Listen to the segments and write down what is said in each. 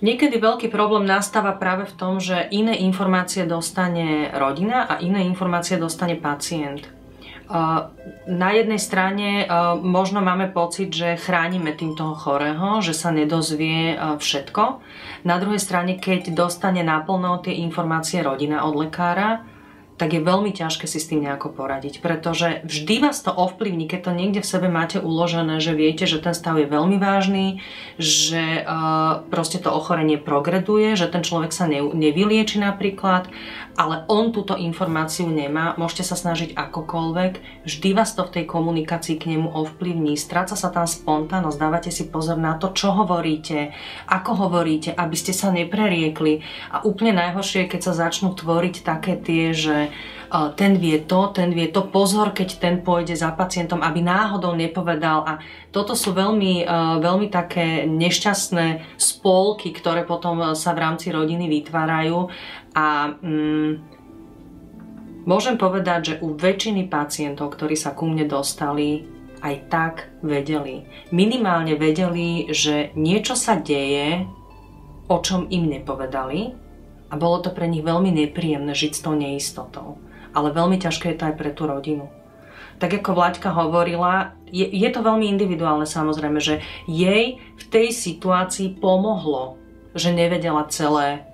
Niekedy veľký problém nastáva práve v tom, že iné informácie dostane rodina a iné informácie dostane pacient. Na jednej strane možno máme pocit, že chránime tým toho chorého, že sa nedozvie všetko. Na druhej strane, keď dostane naplno tie informácie rodina od lekára, tak je veľmi ťažké si s tým nejako poradiť, pretože vždy vás to ovplyvní, keď to niekde v sebe máte uložené, že viete, že ten stav je veľmi vážny, že proste to ochorenie progreduje, že ten človek sa nevylieči napríklad, ale on túto informáciu nemá, môžete sa snažiť akokoľvek, vždy vás to v tej komunikácii k nemu ovplyvní, stráca sa tam spontánnosť, dávate si pozor na to, čo hovoríte, ako hovoríte, aby ste sa nepreriekli a úplne najhoršie je, keď sa začnú tvoriť také tie, že ten vie to, pozor, keď ten pôjde za pacientom, aby náhodou nepovedal. A toto sú veľmi, veľmi také nešťastné spolky, ktoré potom sa v rámci rodiny vytvárajú. A môžem povedať, že u väčšiny pacientov, ktorí sa ku mne dostali, aj tak vedeli. Minimálne vedeli, že niečo sa deje, o čom im nepovedali. A bolo to pre nich veľmi nepríjemné žiť s tou neistotou. Ale veľmi ťažké je to aj pre tú rodinu. Tak ako Vlaďka hovorila, je to veľmi individuálne samozrejme, že jej v tej situácii pomohlo, že nevedela celé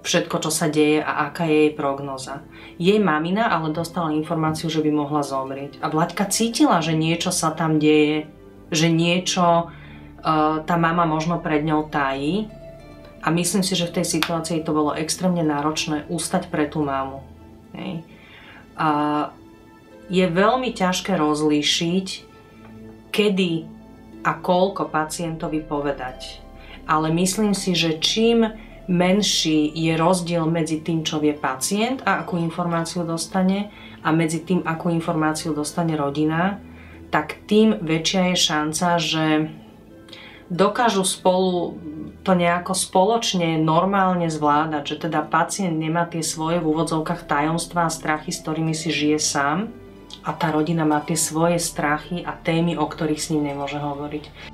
všetko, čo sa deje a aká je jej prognóza. Jej mamina ale dostala informáciu, že by mohla zomrieť. A Vlaďka cítila, že niečo sa tam deje, že niečo tá mama možno pred ňou tají. A myslím si, že v tej situácii to bolo extrémne náročné ustať pre tú mamu. Hej. A je veľmi ťažké rozlíšiť, kedy a koľko pacientovi povedať. Ale myslím si, že čím menší je rozdiel medzi tým, čo vie pacient a akú informáciu dostane a medzi tým, akú informáciu dostane rodina, tak tým väčšia je šanca, že dokážu spolu to nejako spoločne normálne zvládať, že teda pacient nemá tie svoje v úvodzovkách tajomstvá a strachy, s ktorými si žije sám a tá rodina má tie svoje strachy a témy, o ktorých s ním nemôže hovoriť.